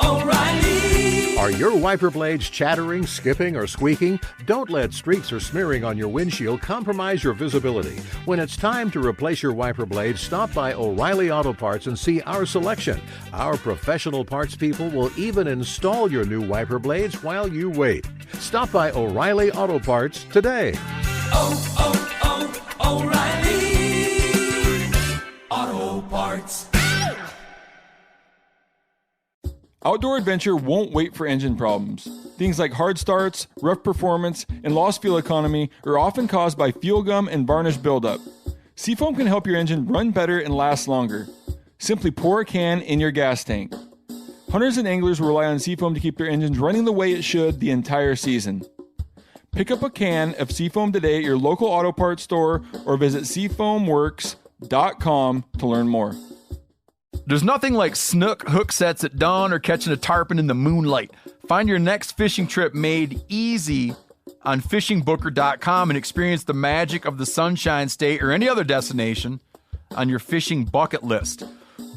O'Reilly. Are your wiper blades chattering, skipping, or squeaking? Don't let streaks or smearing on your windshield compromise your visibility. When it's time to replace your wiper blades, stop by O'Reilly Auto Parts and see our selection. Our professional parts people will even install your new wiper blades while you wait. Stop by O'Reilly Auto Parts today. O'Reilly Auto Parts. Outdoor adventure won't wait for engine problems. Things like hard starts, rough performance, and lost fuel economy are often caused by fuel gum and varnish buildup. Seafoam can help your engine run better and last longer. Simply pour a can in your gas tank. Hunters and anglers rely on Seafoam to keep their engines running the way it should the entire season. Pick up a can of Seafoam today at your local auto parts store or visit seafoamworks.com to learn more. There's nothing like snook hook sets at dawn or catching a tarpon in the moonlight. Find your next fishing trip made easy on fishingbooker.com and experience the magic of the Sunshine State or any other destination on your fishing bucket list.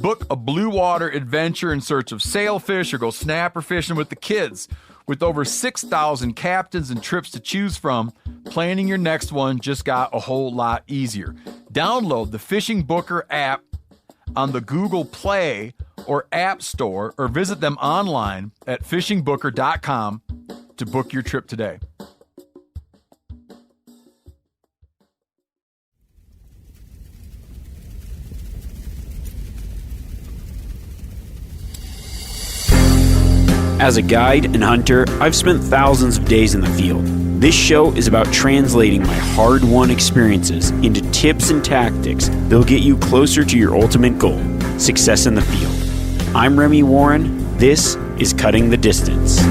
Book a blue water adventure in search of sailfish or go snapper fishing with the kids. With over 6,000 captains and trips to choose from, planning your next one just got a whole lot easier. Download the Fishing Booker app on the Google Play or App Store, or visit them online at fishingbooker.com to book your trip today. As a guide and hunter, I've spent thousands of days in the field. This show is about translating my hard-won experiences into tips and tactics that'll get you closer to your ultimate goal, success in the field. I'm Remy Warren. This is Cutting the Distance.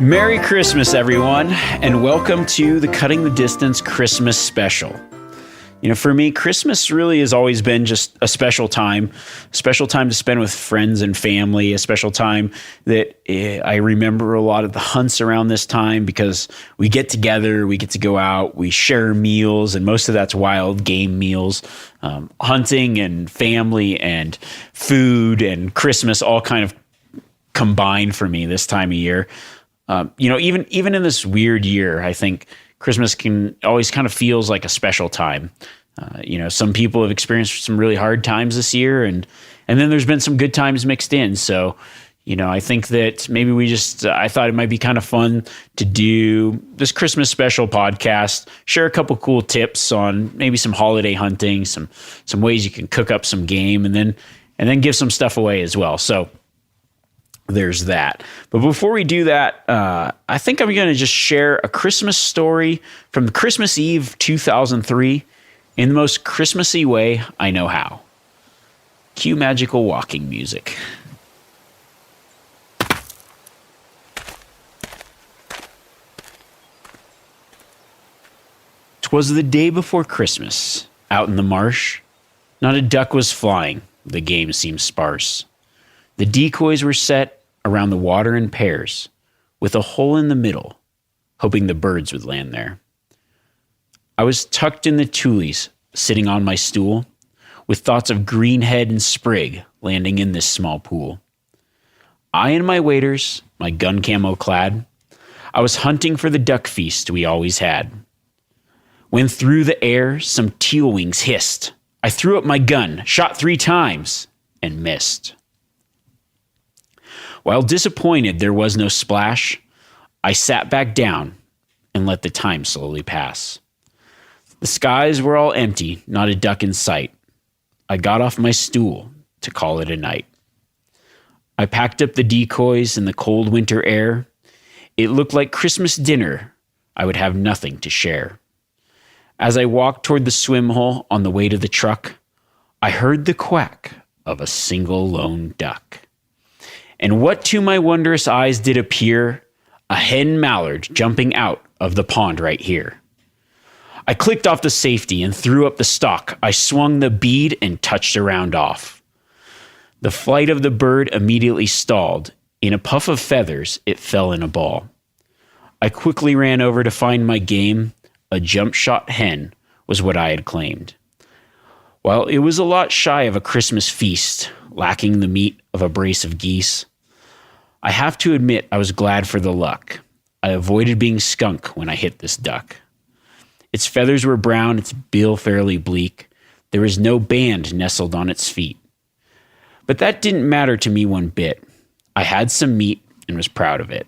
Merry Christmas, everyone, and welcome to the Cutting the Distance Christmas special. You know, for me, Christmas really has always been just a special time to spend with friends and family, a special time that I remember a lot of the hunts around this time because we get together, we get to go out, we share meals, and most of that's wild game meals, hunting and family and food and Christmas all kind of combined for me this time of year. Even in this weird year, I think Christmas can always kind of feels like a special time. Some people have experienced some really hard times this year, and then there's been some good times mixed in. So, I think that maybe I thought it might be kind of fun to do this Christmas special podcast, share a couple cool tips on maybe some holiday hunting, some ways you can cook up some game, and then give some stuff away as well. So there's that. But before we do that, I think I'm going to just share a Christmas story from Christmas Eve 2003 in the most Christmassy way I know how. Cue magical walking music. 'Twas the day before Christmas. Out in the marsh, not a duck was flying. The game seemed sparse. The decoys were set around the water in pairs, with a hole in the middle, hoping the birds would land there. I was tucked in the tules, sitting on my stool, with thoughts of greenhead and sprig landing in this small pool. I and my waders, my gun camo clad, I was hunting for the duck feast we always had. When through the air some teal wings hissed, I threw up my gun, shot 3 times, and missed. While disappointed there was no splash, I sat back down and let the time slowly pass. The skies were all empty, not a duck in sight. I got off my stool to call it a night. I packed up the decoys in the cold winter air. It looked like Christmas dinner. I would have nothing to share. As I walked toward the swim hole on the way to the truck, I heard the quack of a single lone duck. And what to my wondrous eyes did appear? A hen mallard jumping out of the pond right here. I clicked off the safety and threw up the stock. I swung the bead and touched a round off. The flight of the bird immediately stalled. In a puff of feathers, it fell in a ball. I quickly ran over to find my game. A jump shot hen was what I had claimed. While it was a lot shy of a Christmas feast, lacking the meat of a brace of geese, I have to admit I was glad for the luck. I avoided being skunk when I hit this duck. Its feathers were brown, its bill fairly bleak. There was no band nestled on its feet. But that didn't matter to me one bit. I had some meat and was proud of it.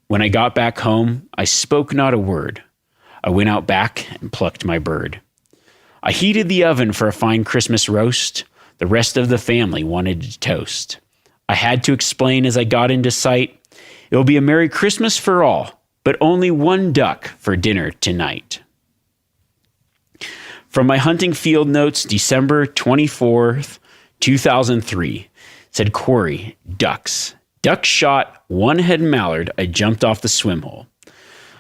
When I got back home, I spoke not a word. I went out back and plucked my bird. I heated the oven for a fine Christmas roast. The rest of the family wanted to toast. I had to explain as I got into sight, it will be a Merry Christmas for all, but only one duck for dinner tonight. From my hunting field notes, December 24th, 2003, said Corey, ducks. Duck shot, one head mallard. I jumped off the swim hole.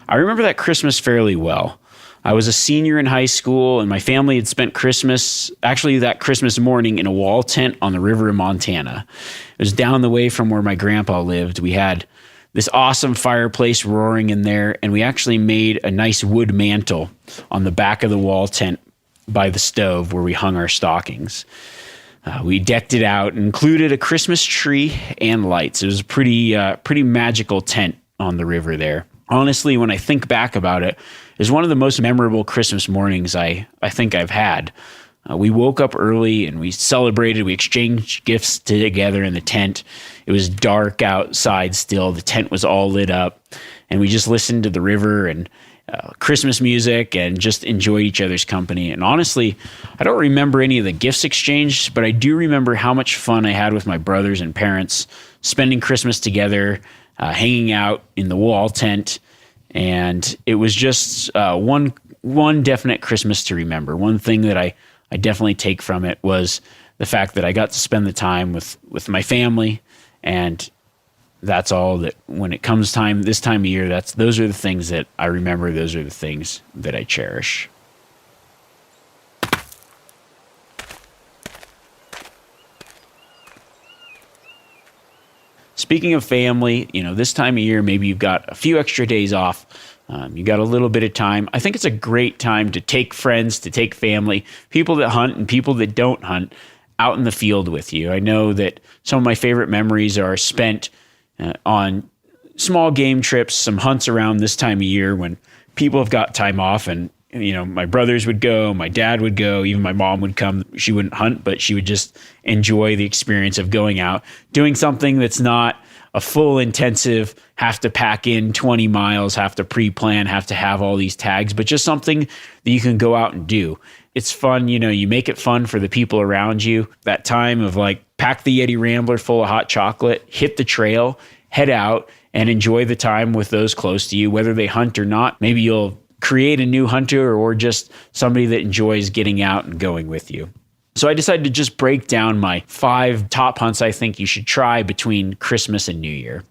I remember that Christmas fairly well. I was a senior in high school, and my family had spent Christmas, actually that Christmas morning, in a wall tent on the river in Montana. It was down the way from where my grandpa lived. We had this awesome fireplace roaring in there, and we actually made a nice wood mantle on the back of the wall tent by the stove where we hung our stockings. We decked it out, included a Christmas tree and lights. It was a pretty magical tent on the river there. Honestly, when I think back about it, it's one of the most memorable Christmas mornings I think I've had. We woke up early and we celebrated. We exchanged gifts together in the tent. It was dark outside still. The tent was all lit up, and we just listened to the river and Christmas music and just enjoyed each other's company. And honestly, I don't remember any of the gifts exchanged, but I do remember how much fun I had with my brothers and parents spending Christmas together, hanging out in the wall tent. And it was just one definite Christmas to remember. One thing that I definitely take from it was the fact that I got to spend the time with my family, and that's all that when it comes this time of year, those are the things that I remember. Those are the things that I cherish. Speaking of family, this time of year, maybe you've got a few extra days off. You got a little bit of time. I think it's a great time to take friends, to take family, people that hunt and people that don't hunt out in the field with you. I know that some of my favorite memories are spent on small game trips, some hunts around this time of year when people have got time off, and my brothers would go, my dad would go, even my mom would come. She wouldn't hunt, but she would just enjoy the experience of going out, doing something that's not a full intensive, have to pack in 20 miles, have to pre-plan, have to have all these tags, but just something that you can go out and do. It's fun, you make it fun for the people around you. That time of pack the Yeti Rambler full of hot chocolate, hit the trail, head out, and enjoy the time with those close to you, whether they hunt or not. Maybe you'll create a new hunter or just somebody that enjoys getting out and going with you. So I decided to just break down my 5 top hunts I think you should try between Christmas and New Year.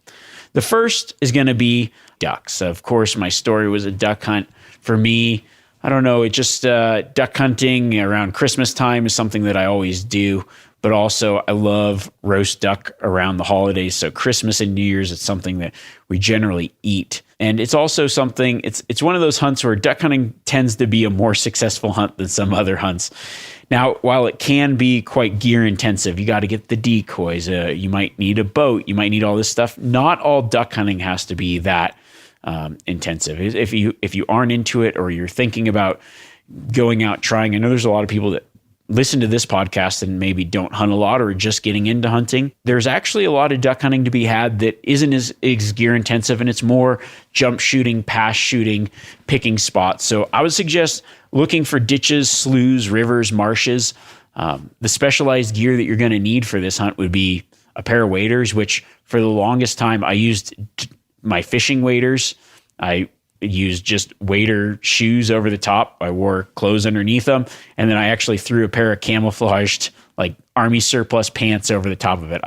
The first is going to be ducks. Of course, my story was a duck hunt. For me, I don't know, it just duck hunting around Christmas time is something that I always do. But also I love roast duck around the holidays. So Christmas and New Year's, it's something that we generally eat. And it's also something, it's one of those hunts where duck hunting tends to be a more successful hunt than some other hunts. Now, while it can be quite gear intensive, you got to get the decoys, you might need a boat, you might need all this stuff. Not all duck hunting has to be that intensive. If you aren't into it or you're thinking about going out trying, I know there's a lot of people that listen to this podcast and maybe don't hunt a lot or are just getting into hunting. There's actually a lot of duck hunting to be had that isn't as gear intensive, and it's more jump shooting, pass shooting, picking spots. So I would suggest looking for ditches, sloughs, rivers, marshes. The specialized gear that you're going to need for this hunt would be a pair of waders, which for the longest time I used my fishing waders. I used just wader shoes over the top. I wore clothes underneath them. And then I actually threw a pair of camouflaged army surplus pants over the top of it.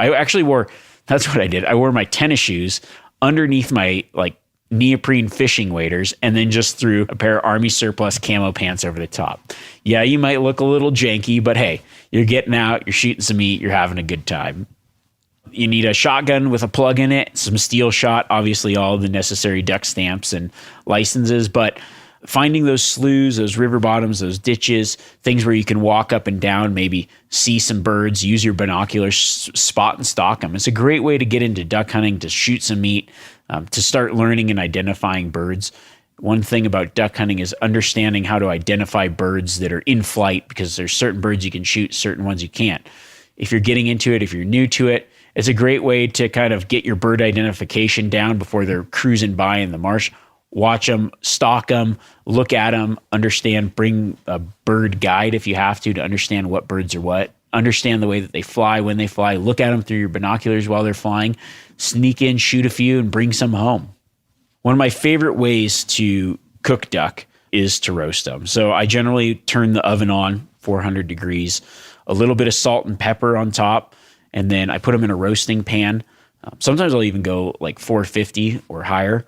That's what I did. I wore my tennis shoes underneath my neoprene fishing waders and then just threw a pair of army surplus camo pants over the top. Yeah, you might look a little janky, but hey, you're getting out, you're shooting some meat, you're having a good time. You need a shotgun with a plug in it, some steel shot, obviously all the necessary duck stamps and licenses, but finding those sloughs, those river bottoms, those ditches, things where you can walk up and down, maybe see some birds, use your binoculars, spot and stalk them. It's a great way to get into duck hunting, to shoot some meat, to start learning and identifying birds. One thing about duck hunting is understanding how to identify birds that are in flight, because there's certain birds you can shoot, certain ones you can't. If you're getting into it, if you're new to it, it's a great way to kind of get your bird identification down before they're cruising by in the marsh. Watch them, stalk them, look at them, understand, bring a bird guide if you have to understand what birds are what. Understand the way that they fly, when they fly. Look at them through your binoculars while they're flying. Sneak in, shoot a few, and bring some home. One of my favorite ways to cook duck is to roast them. So I generally turn the oven on, 400 degrees, a little bit of salt and pepper on top, and then I put them in a roasting pan. Sometimes I'll even go like 450 or higher.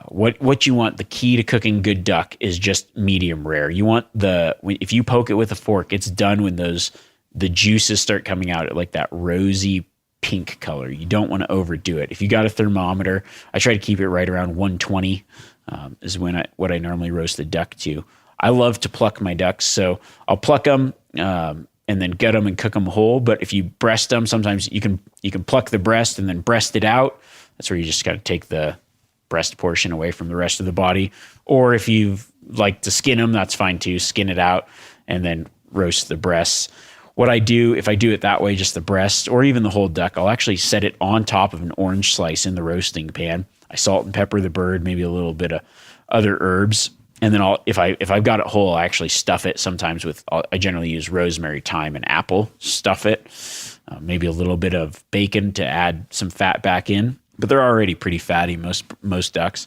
What you want, the key to cooking good duck is just medium rare. You want if you poke it with a fork, it's done when the juices start coming out at like that rosy pink color. You don't want to overdo it. If you got a thermometer, I try to keep it right around 120 is what I normally roast the duck to. I love to pluck my ducks, so I'll pluck them and then gut them and cook them whole. But if you breast them, sometimes you can pluck the breast and then breast it out. That's where you just got to take the breast portion away from the rest of the body. Or if you like to skin them, that's fine too. Skin it out and then roast the breasts. What I do, if I do it that way, just the breast or even the whole duck, I'll actually set it on top of an orange slice in the roasting pan. I salt and pepper the bird, maybe a little bit of other herbs. And then if I've got it whole, I actually stuff it sometimes I generally use rosemary, thyme, and apple, stuff it. Maybe a little bit of bacon to add some fat back in. But they're already pretty fatty, most ducks.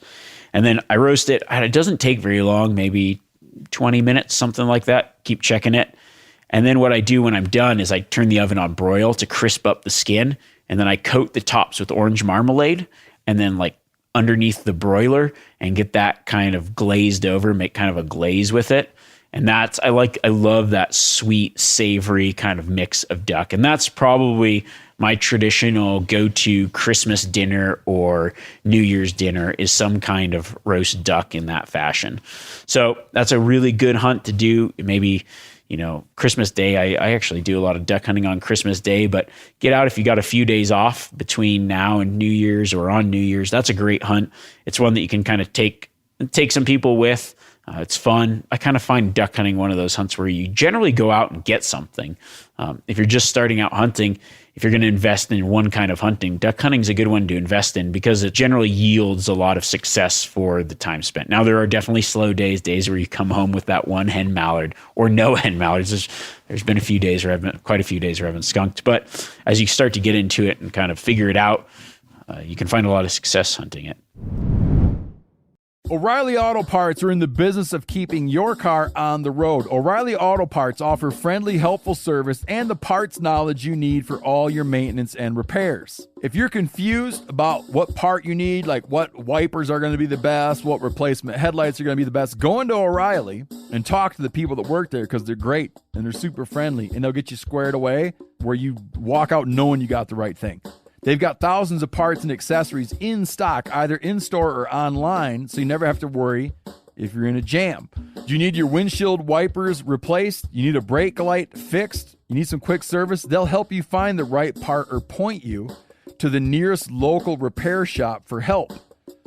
And then I roast it. And it doesn't take very long, maybe 20 minutes, something like that. Keep checking it. And then what I do when I'm done is I turn the oven on broil to crisp up the skin. And then I coat the tops with orange marmalade and then like underneath the broiler and get that kind of glazed over, make kind of a glaze with it. And I love that sweet, savory kind of mix of duck. And that's probably my traditional go-to Christmas dinner or New Year's dinner is some kind of roast duck in that fashion. So that's a really good hunt to do. Maybe, Christmas Day. I actually do a lot of duck hunting on Christmas Day, but get out if you got a few days off between now and New Year's or on New Year's. That's a great hunt. It's one that you can kind of take some people with. It's fun. I kind of find duck hunting one of those hunts where you generally go out and get something. If you're just starting out hunting, if you're going to invest in one kind of hunting, duck hunting is a good one to invest in because it generally yields a lot of success for the time spent. Now, there are definitely slow days where you come home with that one hen mallard or no hen mallards. There's been quite a few days where I haven't skunked. But as you start to get into it and kind of figure it out, you can find a lot of success hunting it. O'Reilly Auto Parts are in the business of keeping your car on the road. O'Reilly Auto Parts offer friendly, helpful service and the parts knowledge you need for all your maintenance and repairs. If you're confused about what part you need, like what wipers are going to be the best, what replacement headlights are going to be the best, go into O'Reilly and talk to the people that work there because they're great and they're super friendly and they'll get you squared away where you walk out knowing you got the right thing. They've got thousands of parts and accessories in stock, either in-store or online, so you never have to worry if you're in a jam. Do you need your windshield wipers replaced? You need a brake light fixed? You need some quick service? They'll help you find the right part or point you to the nearest local repair shop for help.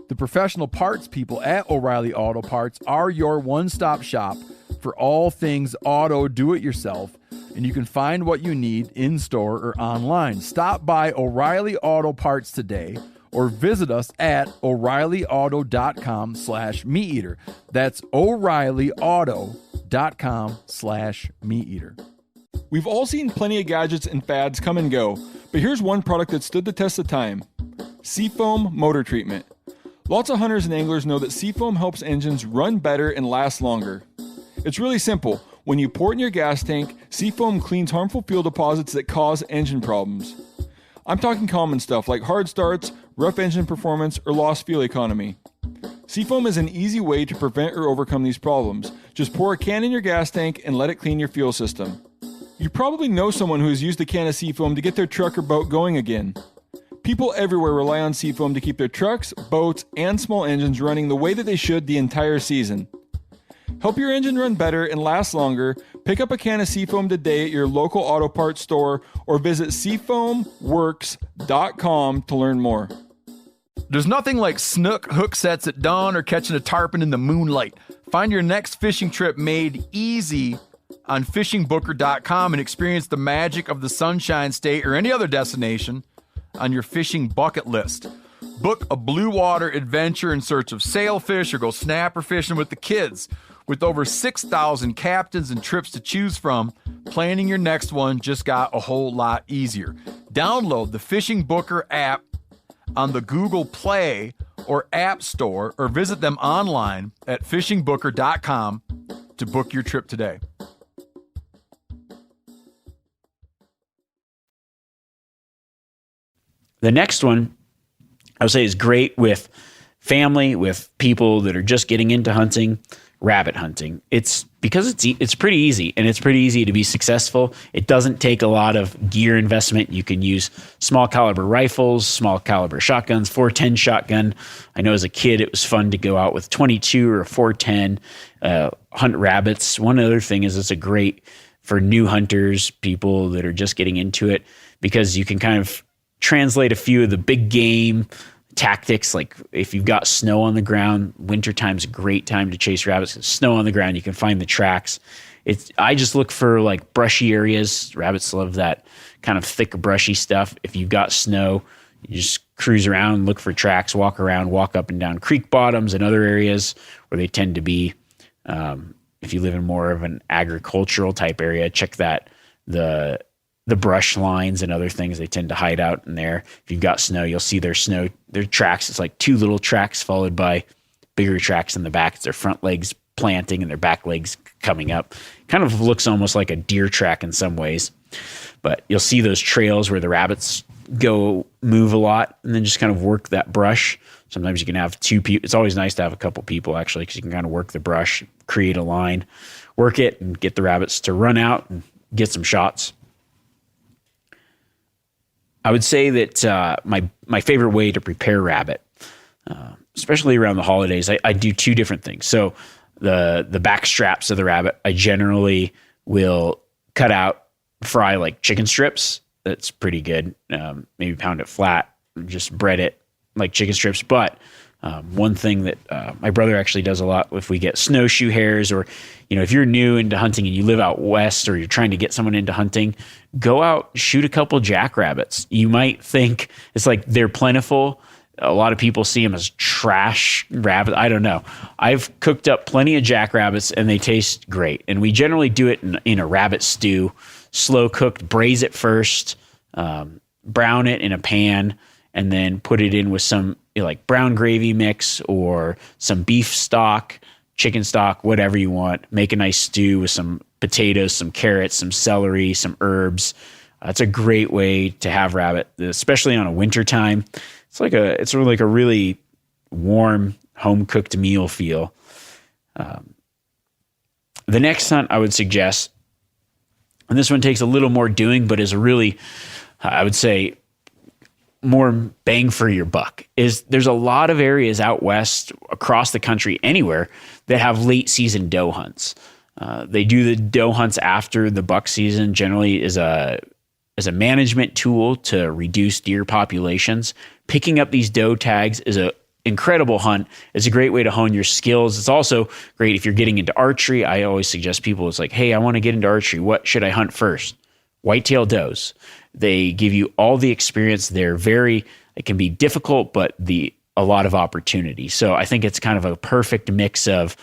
The professional parts people at O'Reilly Auto Parts are your one-stop shop for all things auto do-it-yourself, and you can find what you need in-store or online. Stop by O'Reilly Auto Parts today or visit us at O'ReillyAuto.com/MeatEater. That's O'ReillyAuto.com/MeatEater. We've all seen plenty of gadgets and fads come and go, but here's one product that stood the test of time. Seafoam Motor Treatment. Lots of hunters and anglers know that seafoam helps engines run better and last longer. It's really simple. When you pour it in your gas tank, seafoam cleans harmful fuel deposits that cause engine problems. I'm talking common stuff like hard starts, rough engine performance, or lost fuel economy. Seafoam is an easy way to prevent or overcome these problems. Just pour a can in your gas tank and let it clean your fuel system. You probably know someone who has used a can of seafoam to get their truck or boat going again. People everywhere rely on seafoam to keep their trucks, boats, and small engines running the way that they should the entire season. Help your engine run better and last longer. Pick up a can of seafoam today at your local auto parts store or visit seafoamworks.com to learn more. There's nothing like snook hook sets at dawn or catching a tarpon in the moonlight. Find your next fishing trip made easy on fishingbooker.com and experience the magic of the Sunshine State or any other destination on your fishing bucket list. Book a blue water adventure in search of sailfish or go snapper fishing with the kids. With over 6,000 captains and trips to choose from, planning your next one just got a whole lot easier. Download the Fishing Booker app on the Google Play or App Store or visit them online at fishingbooker.com to book your trip today. The next one, I would say, is great with family, with people that are just getting into hunting, rabbit hunting. It's because it's pretty easy, and it's pretty easy to be successful. It doesn't take a lot of gear investment. You can use small caliber rifles, small caliber shotguns, 410 shotgun. I know as a kid it was fun to go out with 22 or 410, hunt rabbits. One other thing is it's a great for new hunters, people that are just getting into it, because you can kind of translate a few of the big game tactics. Like if you've got snow on the ground, wintertime's a great time to chase rabbits. Snow on the ground, you can find the tracks. I just look for like brushy areas. Rabbits love that kind of thick, brushy stuff. If you've got snow, you just cruise around, look for tracks, walk around, walk up and down creek bottoms and other areas where they tend to be. If you live in more of an agricultural type area, check that the brush lines and other things, they tend to hide out in there. If you've got snow, you'll see their tracks. It's like two little tracks followed by bigger tracks in the back. It's their front legs planting and their back legs coming up. Kind of looks almost like a deer track in some ways. But you'll see those trails where the rabbits move a lot, and then just kind of work that brush. Sometimes you can have two people. It's always nice to have a couple people, actually, because you can kind of work the brush, create a line, work it, and get the rabbits to run out and get some shots. I would say that my favorite way to prepare rabbit, especially around the holidays, I do two different things. So the back straps of the rabbit, I generally will cut out, fry like chicken strips. That's pretty good. Maybe pound it flat, just bread it like chicken strips. But one thing that my brother actually does a lot, if we get snowshoe hares, or if you're new into hunting and you live out west, or you're trying to get someone into hunting, go out, shoot a couple jackrabbits. You might think it's like they're plentiful. A lot of people see them as trash rabbit. I don't know. I've cooked up plenty of jackrabbits and they taste great. And we generally do it in a rabbit stew, slow cooked, braise it first, brown it in a pan, and then put it in with some like brown gravy mix or some beef stock, chicken stock, whatever you want. Make a nice stew with some potatoes, some carrots, some celery, some herbs. It's a great way to have rabbit, especially on a winter time. It's really like a really warm, home cooked meal feel. The next hunt I would suggest, and this one takes a little more doing, but is a really, I would say, more bang for your buck, is there's a lot of areas out west, across the country, anywhere, that have late season doe hunts. They do the doe hunts after the buck season, generally as a management tool to reduce deer populations. Picking up these doe tags is an incredible hunt. It's a great way to hone your skills. It's also great if you're getting into archery. I always suggest people, it's like, hey, I want to get into archery. What should I hunt first? Whitetail does. They give you all the experience. It can be difficult, but a lot of opportunity. So I think it's kind of a perfect mix of,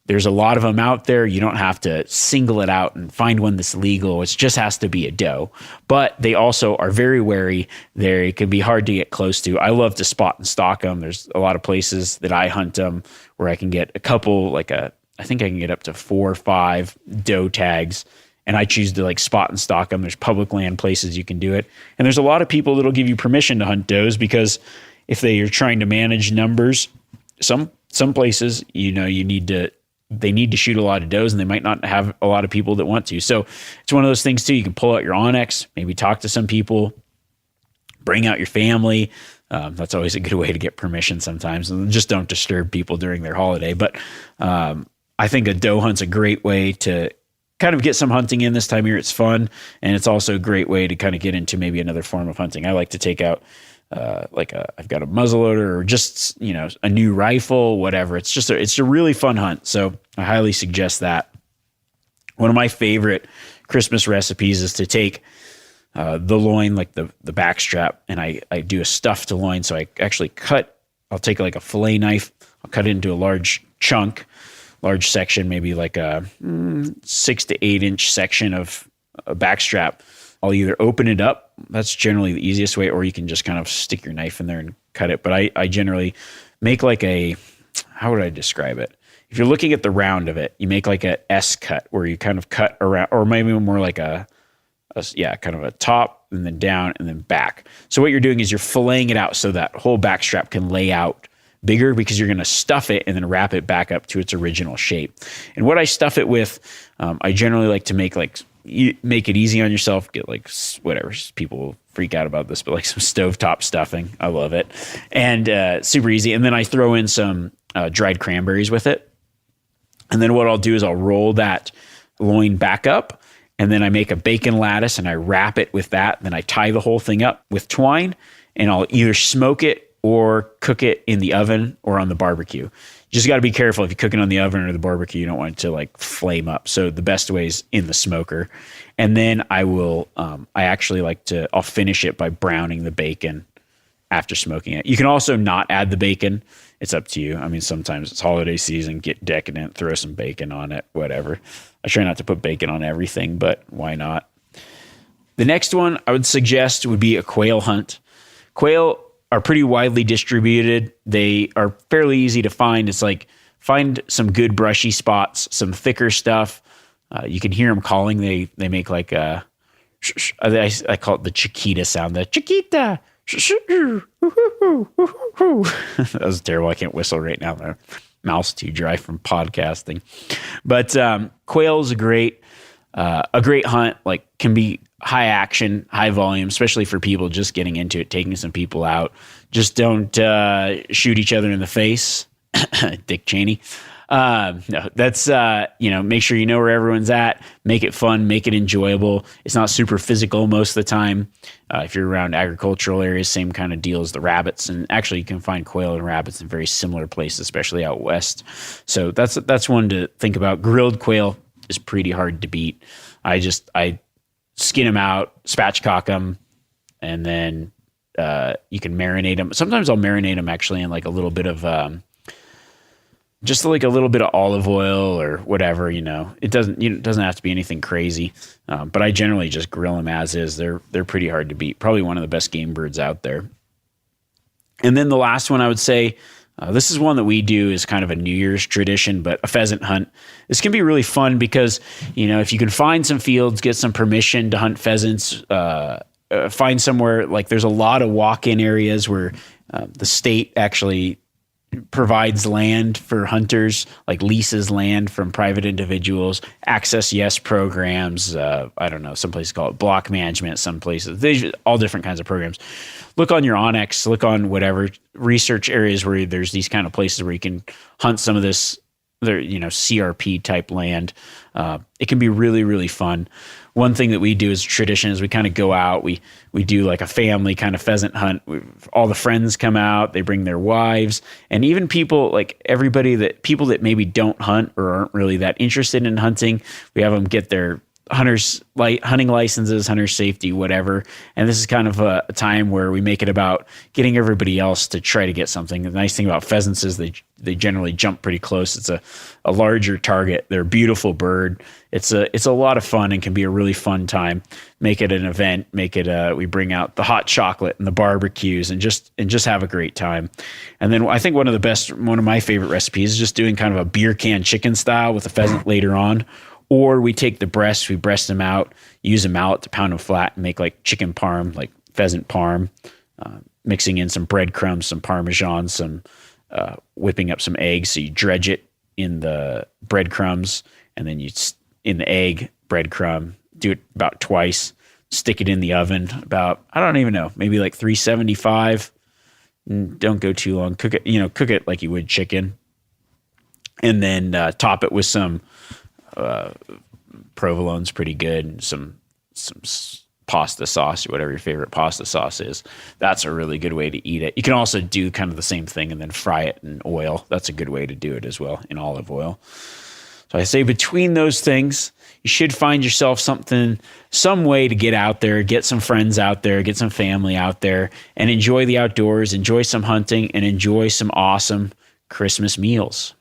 there's a lot of them out there. You don't have to single it out and find one that's legal. It just has to be a doe. But they also are very wary. They can be hard to get close to. I love to spot and stalk them. There's a lot of places that I hunt them where I can get a couple, I think I can get up to 4 or 5 doe tags. And I choose to spot and stalk them. There's public land places you can do it. And there's a lot of people that'll give you permission to hunt does, because if they are trying to manage numbers, some places, you need to they need to shoot a lot of does, and they might not have a lot of people that want to. So it's one of those things too. You can pull out your onX, maybe talk to some people, bring out your family. That's always a good way to get permission sometimes, and just don't disturb people during their holiday. But I think a doe hunt's a great way to kind of get some hunting in this time of year. It's fun, and it's also a great way to kind of get into maybe another form of hunting. I like to take out I've got a muzzleloader or just, a new rifle, whatever. It's a really fun hunt. So I highly suggest that. One of my favorite Christmas recipes is to take the loin, like the back strap, and I do a stuffed loin. So I actually I'll take like a fillet knife, I'll cut it into a large section, maybe like a 6 to 8 inch section of a back strap. I'll either open it up, that's generally the easiest way, or you can just kind of stick your knife in there and cut it. But I generally make like how would I describe it? If you're looking at the round of it, you make like a S cut where you kind of cut around, or maybe more like kind of a top and then down and then back. So what you're doing is you're filleting it out so that whole back strap can lay out bigger, because you're going to stuff it and then wrap it back up to its original shape. And what I stuff it with, I generally like to make it easy on yourself. Get like whatever, people freak out about this, but like some stovetop stuffing. I love it. And super easy. And then I throw in some dried cranberries with it. And then what I'll do is I'll roll that loin back up, and then I make a bacon lattice and I wrap it with that. Then I tie the whole thing up with twine, and I'll either smoke it or cook it in the oven or on the barbecue. You just got to be careful. If you cook it on the oven or the barbecue, you don't want it to like flame up. So the best way is in the smoker. And then I'll finish it by browning the bacon after smoking it. You can also not add the bacon. It's up to you. I mean, sometimes it's holiday season, get decadent, throw some bacon on it, whatever. I try not to put bacon on everything, but why not? The next one I would suggest would be a quail hunt. Quail are pretty widely distributed. They are fairly easy to find. It's like find some good brushy spots, some thicker stuff. You can hear them calling. They make like I call it the Chiquita sound. The Chiquita. That was terrible. I can't whistle right now. My mouth's too dry from podcasting. But quail is a great hunt. Like, can be high action, high volume, especially for people just getting into it, taking some people out. Just don't shoot each other in the face. Dick Cheney. No, that's, make sure you know where everyone's at, make it fun, make it enjoyable. It's not super physical most of the time. If you're around agricultural areas, same kind of deal as the rabbits. And actually you can find quail and rabbits in very similar places, especially out west. So that's one to think about. Grilled quail is pretty hard to beat. I skin them out, spatchcock them, and then you can marinate them. Sometimes I'll marinate them actually in like a little bit of just like a little bit of olive oil or whatever. It doesn't have to be anything crazy. But I generally just grill them as is. They're pretty hard to beat. Probably one of the best game birds out there. And then the last one I would say, this is one that we do is kind of a New Year's tradition, but a pheasant hunt. This can be really fun because, if you can find some fields, get some permission to hunt pheasants, find somewhere, like there's a lot of walk-in areas where the state actually provides land for hunters, like leases land from private individuals, access yes programs. I don't know, some places call it block management, some places, all different kinds of programs. Look on your onX, look on whatever research areas where there's these kind of places where you can hunt some of this, CRP type land. It can be really, really fun. One thing that we do as a tradition is we kind of go out, we do like a family kind of pheasant hunt. All the friends come out, they bring their wives, and even people people that maybe don't hunt or aren't really that interested in hunting, we have them get their hunting licenses, hunter safety, whatever. And this is kind of a time where we make it about getting everybody else to try to get something. The nice thing about pheasants is they generally jump pretty close. It's a larger target. They're a beautiful bird. It's a lot of fun and can be a really fun time. Make it an event. Make it we bring out the hot chocolate and the barbecues and just have a great time. And then I think one of my favorite recipes is just doing kind of a beer can chicken style with a pheasant later on. Or we take the breasts, we breast them out, use a mallet to pound them flat and make like chicken parm, like pheasant parm, mixing in some breadcrumbs, some Parmesan, some whipping up some eggs. So you dredge it in the breadcrumbs, and then in the egg, breadcrumb, do it about twice, stick it in the oven about, I don't even know, maybe like 375. Don't go too long. Cook it like you would chicken. And then top it with some provolone's pretty good, and some pasta sauce, or whatever your favorite pasta sauce is. That's a really good way to eat it. You can also do kind of the same thing and then fry it in oil. That's a good way to do it as well, in olive oil. So I say between those things, you should find yourself some way to get out there, get some friends out there, get some family out there, and enjoy the outdoors, enjoy some hunting, and enjoy some awesome Christmas meals.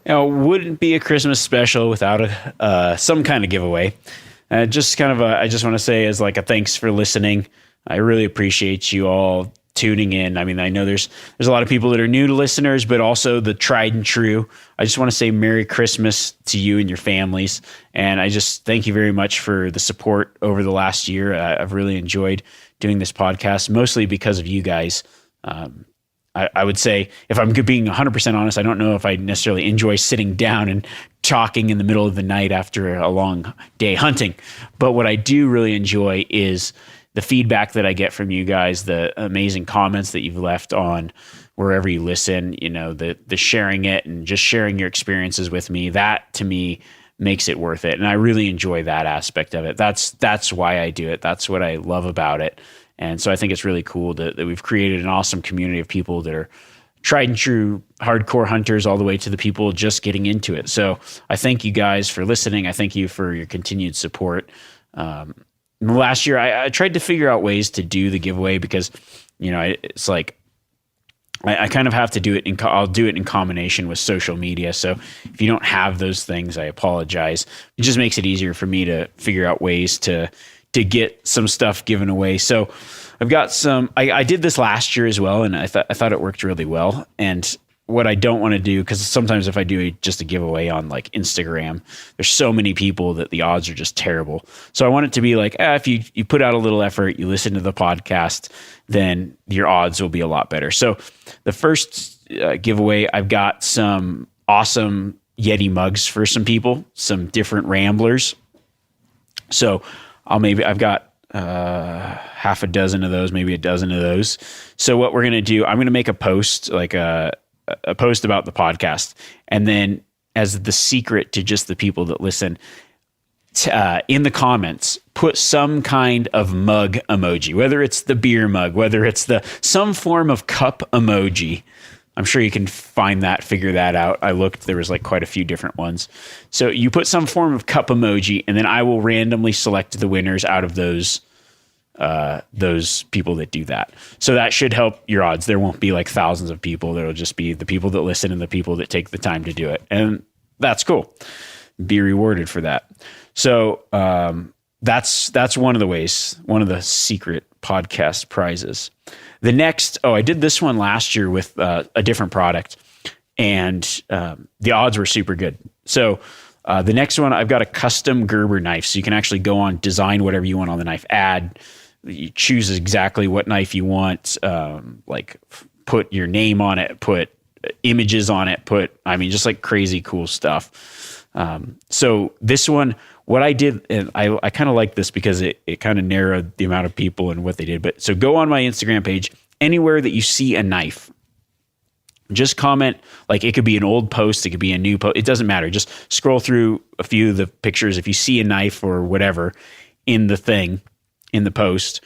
Now, it wouldn't be a Christmas special without some kind of giveaway. I just want to say as like a thanks for listening. I really appreciate you all tuning in. I mean, I know there's a lot of people that are new to listeners, but also the tried and true. I just want to say Merry Christmas to you and your families. And I just thank you very much for the support over the last year. I've really enjoyed doing this podcast, mostly because of you guys. I would say, if I'm being 100% honest, I don't know if I necessarily enjoy sitting down and talking in the middle of the night after a long day hunting. But what I do really enjoy is the feedback that I get from you guys, the amazing comments that you've left on wherever you listen, the sharing it and just sharing your experiences with me. That to me makes it worth it. And I really enjoy that aspect of it. That's why I do it. That's what I love about it. And so I think it's really cool that we've created an awesome community of people that are tried and true hardcore hunters, all the way to the people just getting into it. So I thank you guys for listening. I thank you for your continued support. Last year, I tried to figure out ways to do the giveaway because, it's like I kind of have to do it. I'll do it in combination with social media. So if you don't have those things, I apologize. It just makes it easier for me to figure out ways to get some stuff given away. So I've got some, I did this last year as well, and I thought it worked really well. And what I don't want to do, because sometimes if I do just a giveaway on like Instagram, there's so many people that the odds are just terrible. So I want it to be like, if you put out a little effort, you listen to the podcast, then your odds will be a lot better. So the first giveaway, I've got some awesome Yeti mugs for some people, some different ramblers. So I've got half a dozen of those, maybe a dozen of those. So what we're going to do, I'm going to make a post, like a post about the podcast. And then as the secret to just the people that listen, in the comments, put some kind of mug emoji, whether it's the beer mug, whether it's some form of cup emoji. I'm sure you can figure that out. I looked, there was like quite a few different ones. So you put some form of cup emoji, and then I will randomly select the winners out of those people that do that. So that should help your odds. There won't be like thousands of people. There'll just be the people that listen and the people that take the time to do it. And that's cool. Be rewarded for that. So that's one of the ways, one of the secret podcast prizes. The next, I did this one last year with a different product, and the odds were super good. So the next one, I've got a custom Gerber knife. So you can actually go on, design whatever you want on the knife, you choose exactly what knife you want, put your name on it, put images on it, just like crazy cool stuff. So this one, what I did, and I kind of like this because it kind of narrowed the amount of people and what they did. But so go on my Instagram page, anywhere that you see a knife, just comment. Like, it could be an old post, it could be a new post. It doesn't matter. Just scroll through a few of the pictures. If you see a knife or whatever in the post,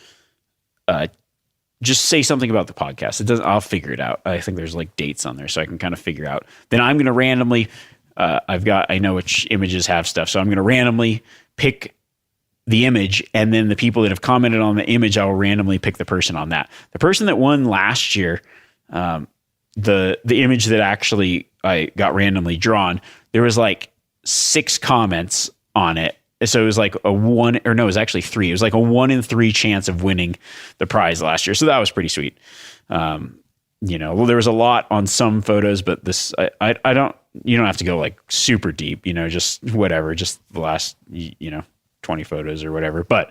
just say something about the podcast. I'll figure it out. I think there's like dates on there, so I can kind of figure out. Then I'm going to randomly, I know which images have stuff, so I'm going to randomly pick the image, and then the people that have commented on the image, I will randomly pick the person on that. The person that won last year, the image that actually I got randomly drawn, there was like 6 comments on it. So it was like it was actually 3. It was like a 1 in 3 chance of winning the prize last year. So that was pretty sweet. There was a lot on some photos, but this, you don't have to go like super deep, just whatever, just the last, 20 photos or whatever. But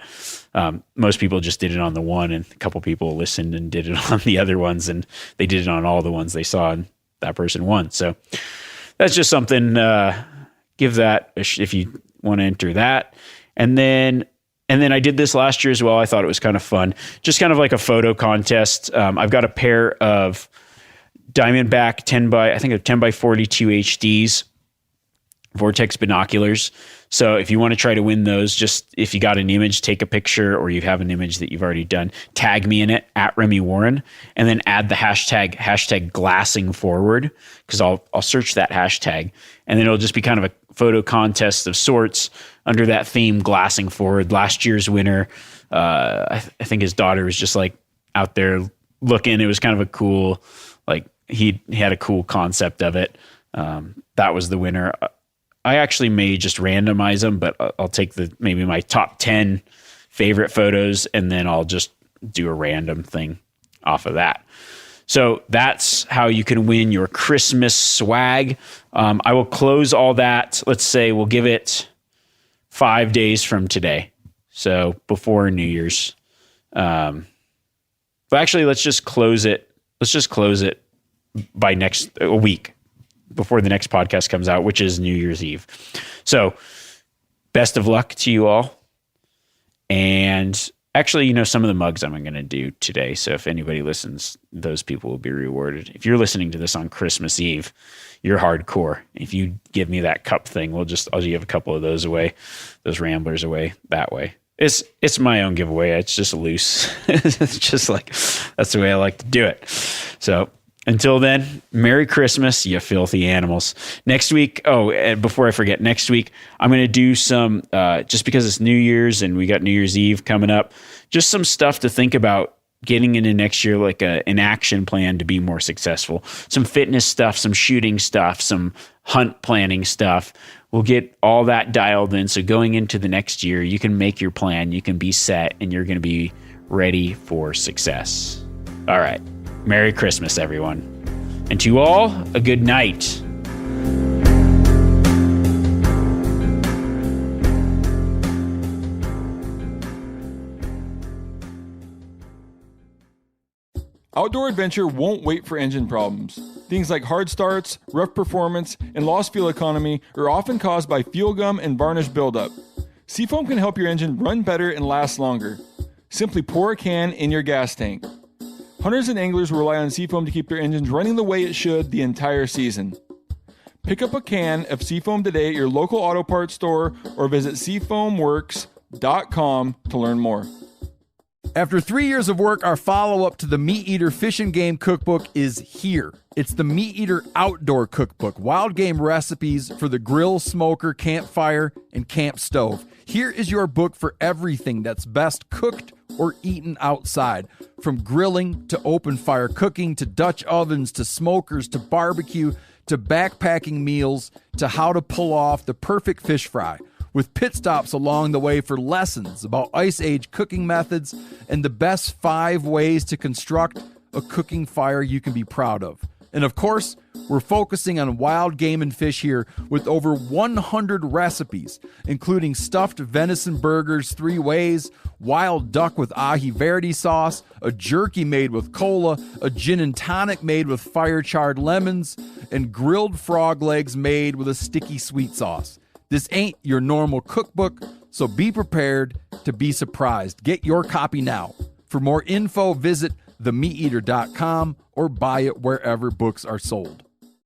most people just did it on the one, and a couple people listened and did it on the other ones, and they did it on all the ones they saw, and that person won. So that's just something, give that if you want to enter that. And then I did this last year as well. I thought it was kind of fun. Just kind of like a photo contest. I've got a pair of Diamondback 10 by 42 HDs, Vortex binoculars. So if you want to try to win those, just if you got an image, take a picture, or you have an image that you've already done, tag me in it at Remy Warren, and then add the hashtag glassing forward, because I'll search that hashtag, and then it'll just be kind of a photo contest of sorts under that theme, glassing forward. Last year's winner, I think his daughter was just like out there looking. It was kind of a cool, like he had a cool concept of it. That was the winner. I actually may just randomize them, but I'll take maybe my top 10 favorite photos, and then I'll just do a random thing off of that. So that's how you can win your Christmas swag. I will close all that. Let's say we'll give it 5 days from today. So before New Year's. But actually, let's just close it. Let's just close it by a week before the next podcast comes out, which is New Year's Eve. So best of luck to you all. And actually, some of the mugs I'm going to do today. So if anybody listens, those people will be rewarded. If you're listening to this on Christmas Eve, you're hardcore. If you give me that cup thing, I'll give a couple of those away, those Ramblers away that way. It's my own giveaway. It's just loose. It's just like, that's the way I like to do it. So until then, Merry Christmas, you filthy animals. Next week, and before I forget, next week, I'm going to do some, just because it's New Year's and we got New Year's Eve coming up, just some stuff to think about getting into next year, like an action plan to be more successful. Some fitness stuff, some shooting stuff, some hunt planning stuff. We'll get all that dialed in. So going into the next year, you can make your plan, you can be set, and you're going to be ready for success. All right. Merry Christmas, everyone. And to you all, a good night. Outdoor adventure won't wait for engine problems. Things like hard starts, rough performance, and lost fuel economy are often caused by fuel gum and varnish buildup. Seafoam can help your engine run better and last longer. Simply pour a can in your gas tank. Hunters and anglers rely on Seafoam to keep their engines running the way it should the entire season. Pick up a can of Seafoam today at your local auto parts store or visit seafoamworks.com to learn more. After 3 years of work, our follow-up to the Meat Eater Fish and Game Cookbook is here. It's the Meat Eater Outdoor Cookbook, wild game recipes for the grill, smoker, campfire, and camp stove. Here is your book for everything that's best cooked or eaten outside. From grilling to open fire cooking to Dutch ovens to smokers to barbecue to backpacking meals to how to pull off the perfect fish fry, with pit stops along the way for lessons about Ice Age cooking methods and the best 5 ways to construct a cooking fire you can be proud of. And of course, we're focusing on wild game and fish here with over 100 recipes, including stuffed venison burgers 3 ways, wild duck with ahi verde sauce, a jerky made with cola, a gin and tonic made with fire-charred lemons, and grilled frog legs made with a sticky sweet sauce. This ain't your normal cookbook, so be prepared to be surprised. Get your copy now. For more info, visit themeateater.com or buy it wherever books are sold.